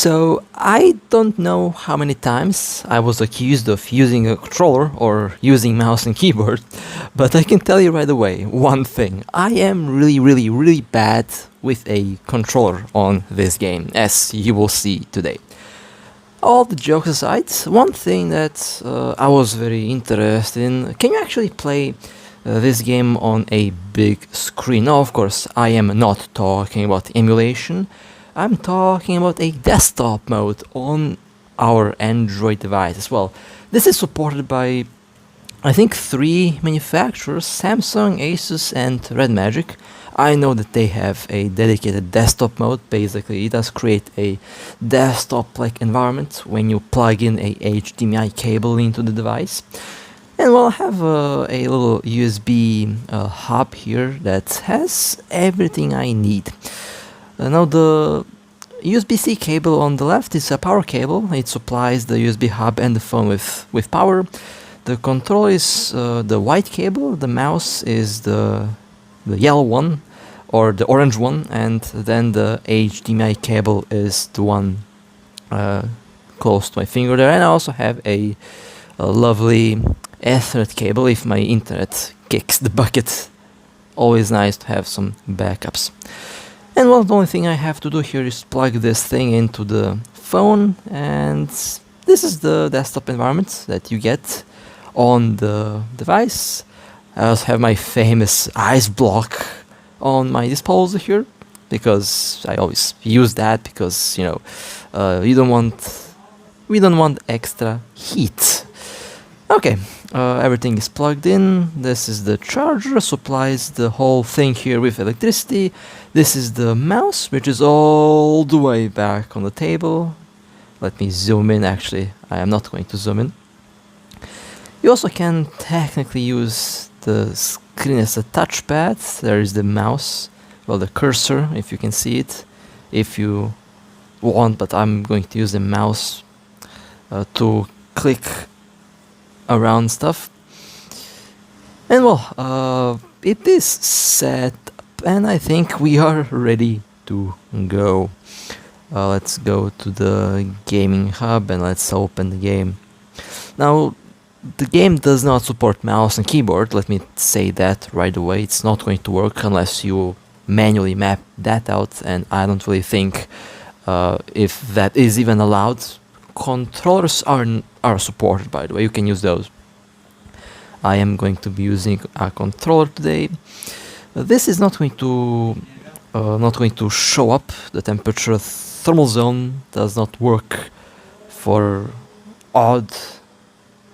So I don't know how many times I was accused of using a controller or using mouse and keyboard, but I can tell you right away one thing: I am really bad with a controller on this game, as you will see today. All the jokes aside, one thing that I was very interested in: can you actually play this game on a big screen? Now, of course, I am not talking about emulation. I'm talking about a desktop mode on our Android device as well. This is supported by, I think, 3 manufacturers: Samsung, Asus, and Red Magic. I know that they have a dedicated desktop mode. Basically, it does create a desktop-like environment when you plug in a HDMI cable into the device. And we'll have a little USB hub here that has everything I need. Now the USB-C cable on the left is a power cable. It supplies the USB hub and the phone with power. The controller is the white cable, the mouse is the yellow one or the orange one, and then the HDMI cable is the one close to my finger there. And I also have a lovely Ethernet cable if my internet kicks the bucket. Always nice to have some backups. And well, the only thing I have to do here is plug this thing into the phone, and this is the desktop environment that you get on the device. I also have my famous ice block on my disposal here, because I always use that, because, you know, we don't want extra heat. Okay, everything is plugged in. This is the charger, supplies the whole thing here with electricity. This is the mouse, which is all the way back on the table. Let me zoom in. Actually, I am not going to zoom in. You also can technically use the screen as a touchpad. There is the mouse, well, the cursor, if you can see it, if you want, but I'm going to use the mouse to click around stuff. And well, it is set up, and I think we are ready to go. Let's go to the gaming hub and let's open the game. Now, the game does not support mouse and keyboard. Let me say that right away. It's not going to work unless you manually map that out, and I don't really think if that is even allowed. Controllers are supported, by the way. You can use those. I am going to be using a controller today. This is not going to show up the temperature. Thermal zone does not work for odd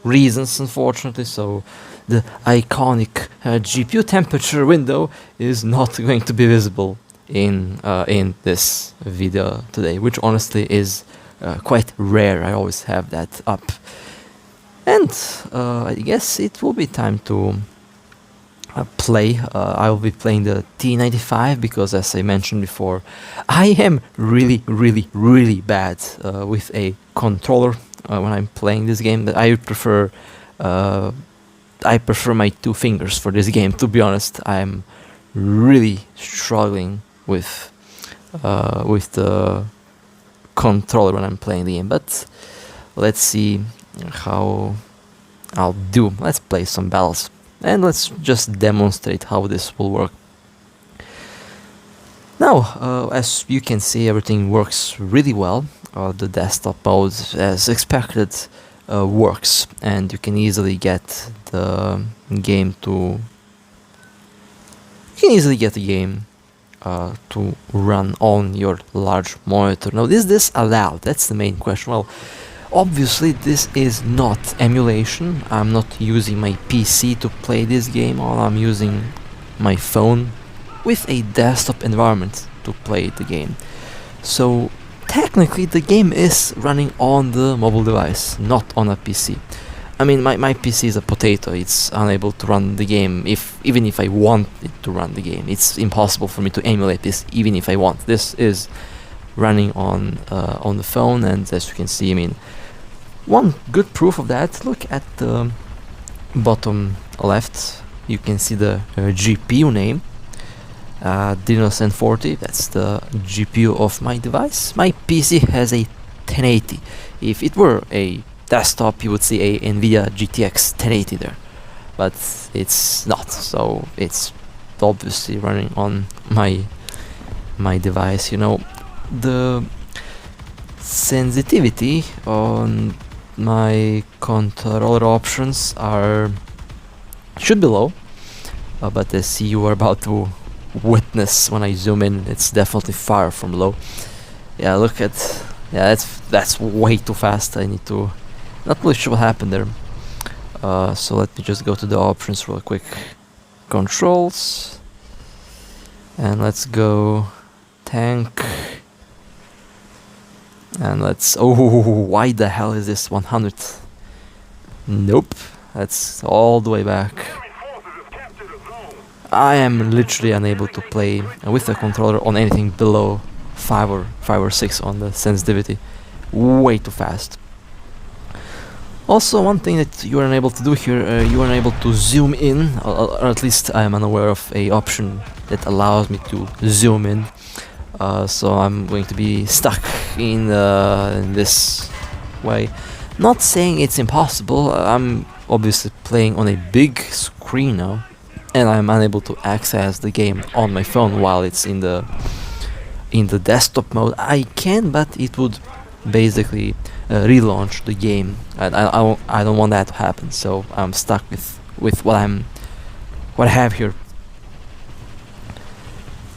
reasons, unfortunately, so the iconic GPU temperature window is not going to be visible in this video today, which honestly is quite rare. I always have that up. And I guess it will be time to play. I will be playing the T95 because, as I mentioned before, I am really bad with a controller when I'm playing this game. But I prefer my 2 fingers for this game, to be honest. I'm really struggling with the controller when I'm playing the game, but let's see how I'll do. Let's play some battles and let's just demonstrate how this will work. Now, as you can see, everything works really well. The desktop mode, as expected, works, and you can easily get the game to to run on your large monitor. Now, is this allowed? That's the main question. Well, obviously this is not emulation. I'm not using my PC to play this game. I'm using my phone with a desktop environment to play the game. So technically the game is running on the mobile device, not on a PC. I mean, my PC is a potato. It's unable to run the game even if I want it to run the game. It's impossible for me to emulate this even if I want. This is running on the phone, and as you can see, I mean, one good proof of that, look at the bottom left. You can see the GPU name, Dinos N40. That's the GPU of my device. My PC has a 1080. If it were a desktop, you would see a NVIDIA GTX 1080 there, but it's not, so it's obviously running on my device. You know, the sensitivity on my controller options should be low, but as you are about to witness when I zoom in, it's definitely far from low. Yeah, look at, yeah, that's way too fast. I need to, not really sure what happened there. So let me just go to the options real quick. Controls, and let's go tank, and let's, oh, why the hell is this 100? Nope, that's all the way back. I am literally unable to play with the controller on anything below 5 or 6 on the sensitivity. Way too fast. Also, one thing that you are unable to do here, you are unable to zoom in, or at least I am unaware of a option that allows me to zoom in. So I'm going to be stuck in this way. Not saying it's impossible. I'm obviously playing on a big screen now, and I'm unable to access the game on my phone while it's in the desktop mode. I can, but it would basically relaunch the game. I don't want that to happen, so I'm stuck with what I have here.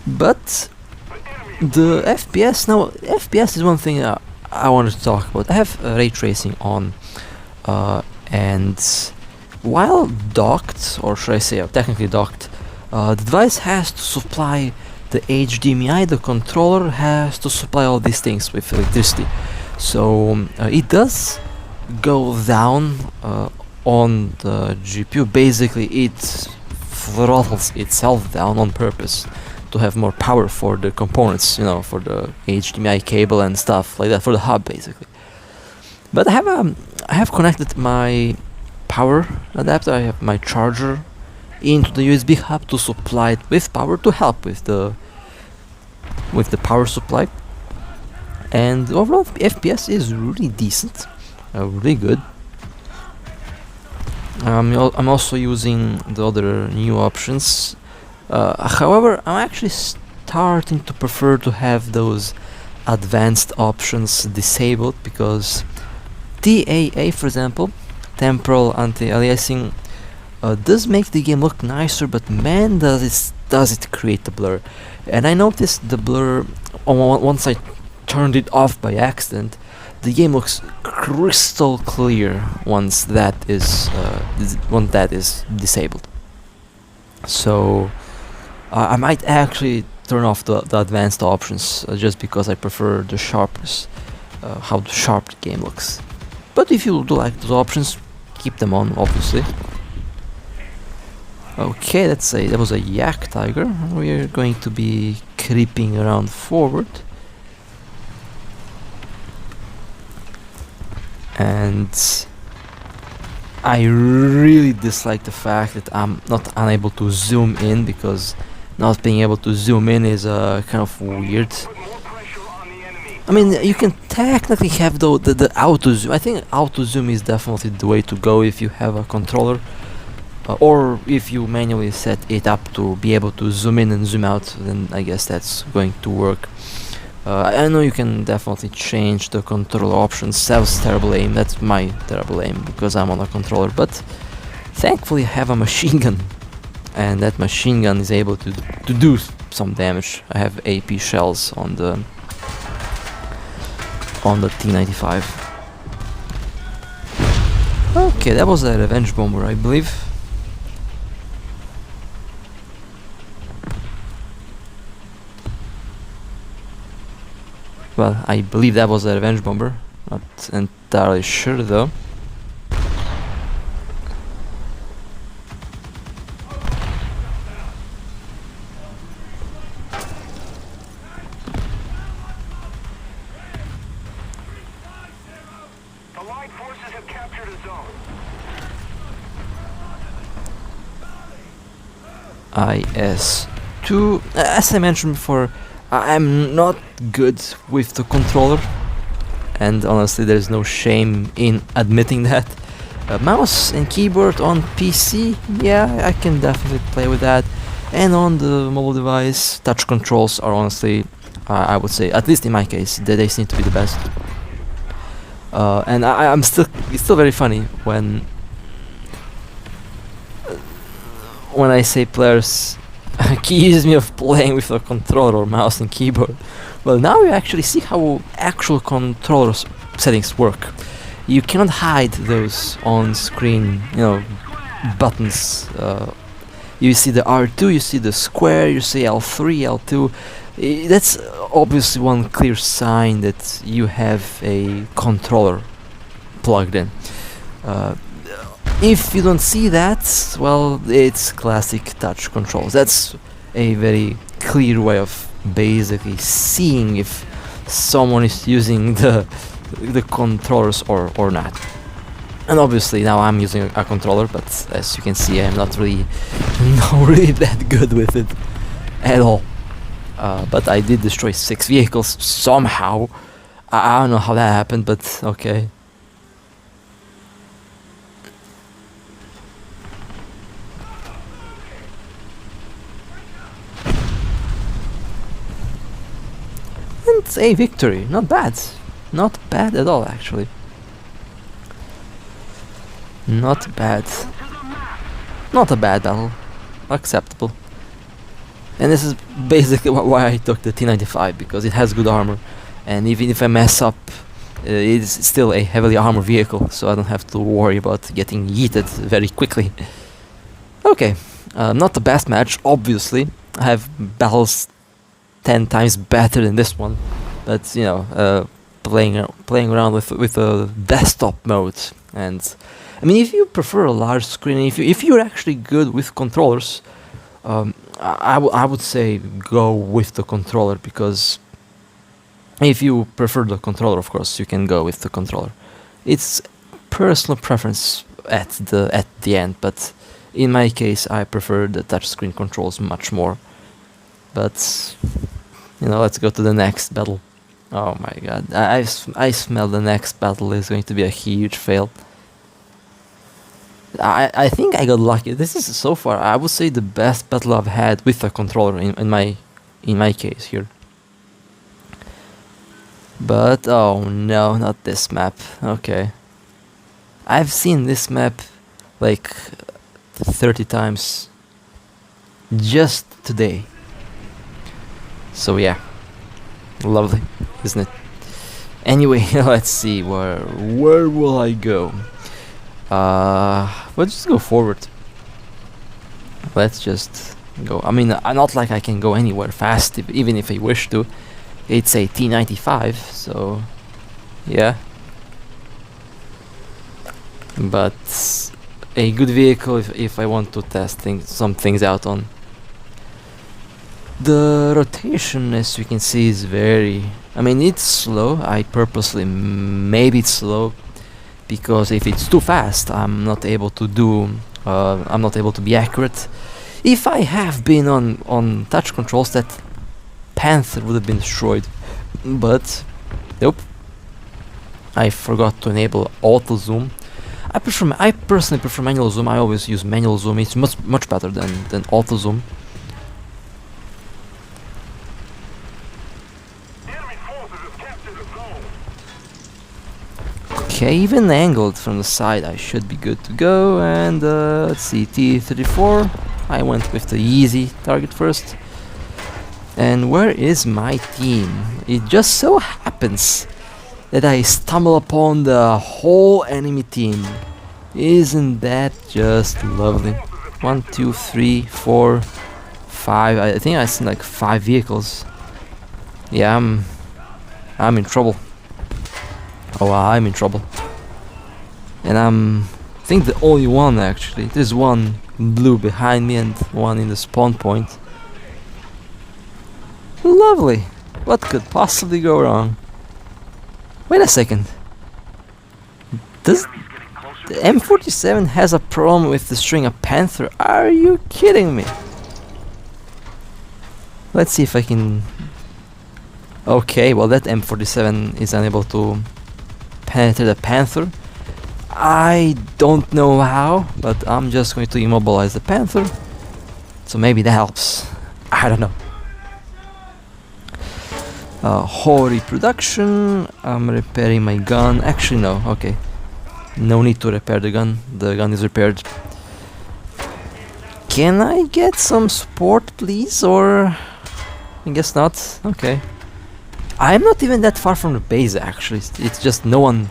But the FPS, now FPS is one thing I wanted to talk about. I have ray tracing on, and while docked, or should I say technically docked, the device has to supply the HDMI, the controller has to supply all these things with electricity. So it does go down on the GPU. Basically it throttles itself down on purpose to have more power for the components, you know, for the HDMI cable and stuff like that, for the hub basically. But I have connected my power adapter, I have my charger into the USB hub to supply it with power to help with the power supply. And the overall FPS is really decent, really good. I'm also using the other new options. However, I'm actually starting to prefer to have those advanced options disabled, because TAA, for example, temporal anti-aliasing, does make the game look nicer, but man, does it create a blur. And I noticed the blur once I turned it off by accident. The game looks crystal clear once that is disabled. So I might actually turn off the advanced options just because I prefer the sharpness, how sharp the game looks. But if you do like those options, keep them on, obviously. Okay, that was a yak tiger. We are going to be creeping around forward. And I really dislike the fact that I'm not unable to zoom in, because not being able to zoom in is kind of weird. I mean, you can technically have the auto zoom. I think auto zoom is definitely the way to go if you have a controller, or if you manually set it up to be able to zoom in and zoom out, then I guess that's going to work. I know you can definitely change the controller options. That was terrible aim. That's my terrible aim because I'm on a controller, but thankfully I have a machine gun, and that machine gun is able to do some damage. I have AP shells on the T95. Okay, that was a revenge bomber, I believe. Well, I believe that was a revenge bomber. Not entirely sure though. Allied forces have captured a zone. IS-2. As I mentioned before, I'm not good with the controller, and honestly there's no shame in admitting that. Mouse and keyboard on PC, yeah, I can definitely play with that. And on the mobile device, touch controls are honestly, I would say, at least in my case, they seem to be the best. And I'm still, it's still very funny when I say players accuse me of playing with a controller or mouse and keyboard. Well, now you actually see how actual controller settings work. You cannot hide those on-screen, you know, buttons. You see the R2, you see the square, you see L3, L2. That's obviously one clear sign that you have a controller plugged in. If you don't see that, well, it's classic touch controls. That's a very clear way of basically seeing if someone is using the controllers or not. And obviously now I'm using a controller, but as you can see I'm not really that good with it at all. But I did destroy 6 vehicles somehow. I don't know how that happened, but okay. And a victory, not bad. Not bad at all, actually. Not bad. Not a bad battle. Acceptable. And this is basically why I took the T95, because it has good armor. And even if I mess up, it's still a heavily armored vehicle, so I don't have to worry about getting yeeted very quickly. Okay, not the best match, obviously. I have battles 10 times better than this one. But, you know, playing around with a desktop mode, and I mean, if you prefer a large screen, if you're actually good with controllers, I would say go with the controller, because if you prefer the controller, of course you can go with the controller. It's personal preference at the end, but in my case I prefer the touchscreen controls much more. But you know, let's go to the next battle. Oh my god, I smell the next battle is going to be a huge fail. I think I got lucky. This is so far, I would say, the best battle I've had with a controller in my case here. But oh no, not this map. Okay, I've seen this map like 30 times just today. So yeah, lovely, isn't it? Anyway, let's see, where will I go? Let's just go forward. Let's just go. I mean, not like I can go anywhere fast, even if I wish to. It's a T95, so yeah. But a good vehicle if I want to test some things out on. The rotation, as you can see, is very... I mean, it's slow. I purposely made it slow, because if it's too fast, I'm not able to be accurate. If I have been on touch controls, that Panther would have been destroyed. But nope, I forgot to enable auto zoom. I personally prefer manual zoom. I always use manual zoom. It's much better than auto zoom. Okay, even angled from the side, I should be good to go. And let's see, T-34. I went with the easy target first. And where is my team? It just so happens that I stumble upon the whole enemy team. Isn't that just lovely? 1, 2, 3, 4, 5. I think I seen like 5 vehicles. Yeah, I'm in trouble. Oh, I'm in trouble. And I think the only one, actually. There's one blue behind me and one in the spawn point. Lovely. What could possibly go wrong? Wait a second. Does the M47 has a problem with destroying a Panther? Are you kidding me? Let's see if I can... Okay, well that M47 is unable to penetrate the Panther. I don't know how, but I'm just going to immobilize the Panther. So maybe that helps. I don't know. Hori production. I'm repairing my gun. Actually, no. Okay. No need to repair the gun. The gun is repaired. Can I get some support, please? Or I guess not. Okay. I'm not even that far from the base, actually. It's just no one.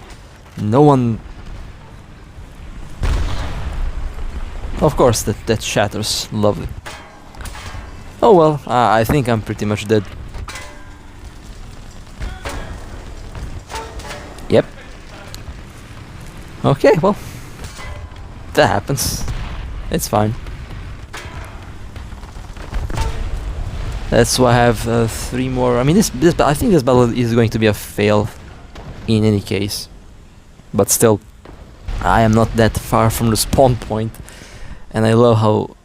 Of course, that shatters. Lovely. Oh well, I think I'm pretty much dead. Yep. Okay, well, that happens. It's fine. That's why I have 3 more. I mean, I think this battle is going to be a fail in any case. But still, I am not that far from the spawn point, and I love how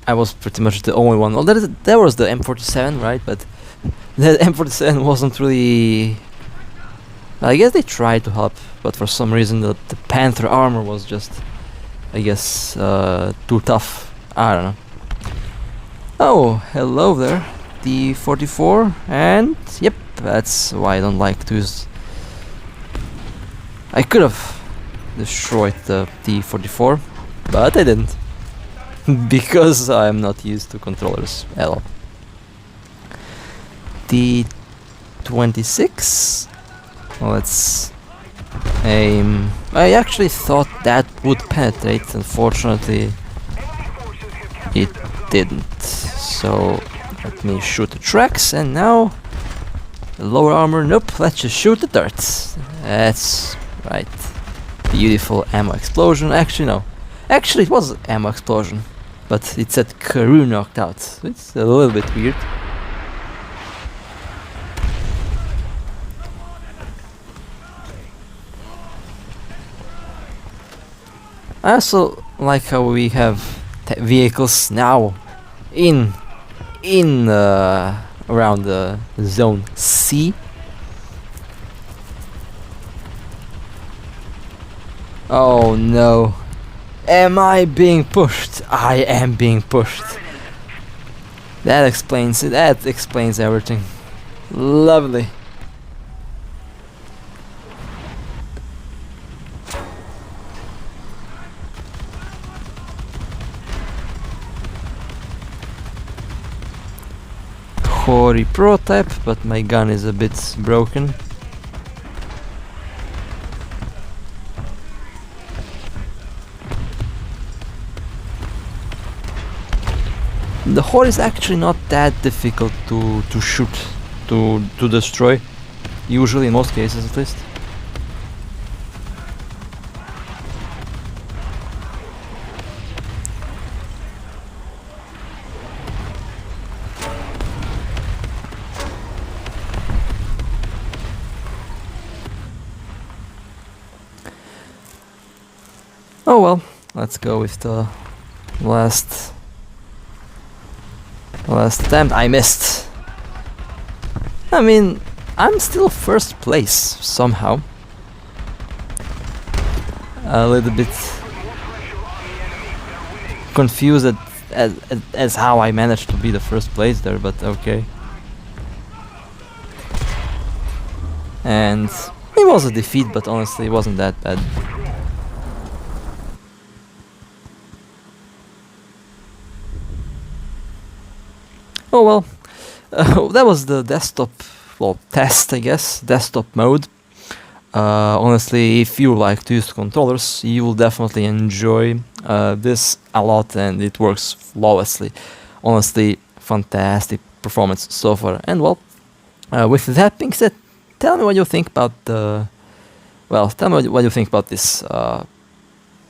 I was pretty much the only one. Well, there was the M47, right? But the M47 wasn't really. I guess they tried to help, but for some reason the Panther armor was just, I guess, too tough. I don't know. Oh, hello there, D44, and yep, that's why I don't like to use. I could have destroyed the D44, but I didn't, because I'm not used to controllers at all. D26. Let's aim. I actually thought that would penetrate. Unfortunately, it didn't. So let me shoot the tracks, and now the lower armor. Nope. Let's just shoot the darts. That's right. Beautiful ammo explosion. Actually, no. Actually, it was ammo explosion, but it said crew knocked out. It's a little bit weird. I also like how we have vehicles now in around the zone C. Oh no. Am I being pushed? I am being pushed. That explains everything. Lovely. Hori prototype, but my gun is a bit broken. The Hori is actually not that difficult to shoot, to destroy, usually in most cases at least. Oh well, let's go with the last attempt. I missed. I mean, I'm still first place somehow. A little bit confused as how I managed to be the first place there, but okay. And it was a defeat, but honestly it wasn't that bad. Oh well, that was the desktop, well, test, I guess, desktop mode. Honestly, if you like to use controllers, you will definitely enjoy this a lot, and it works flawlessly. Honestly, fantastic performance so far. And well, with that being said, tell me what you think about the. Well, tell me what you think about this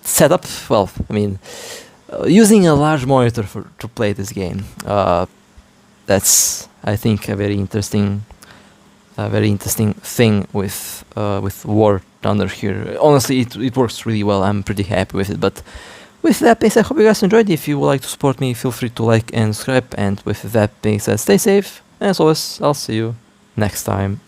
setup. Well, I mean, using a large monitor to play this game. That's, I think, a very interesting thing with War Thunder here. Honestly, it works really well. I'm pretty happy with it. But with that being said, I hope you guys enjoyed. If you would like to support me, feel free to like and subscribe. And with that being said, stay safe. And as always, I'll see you next time.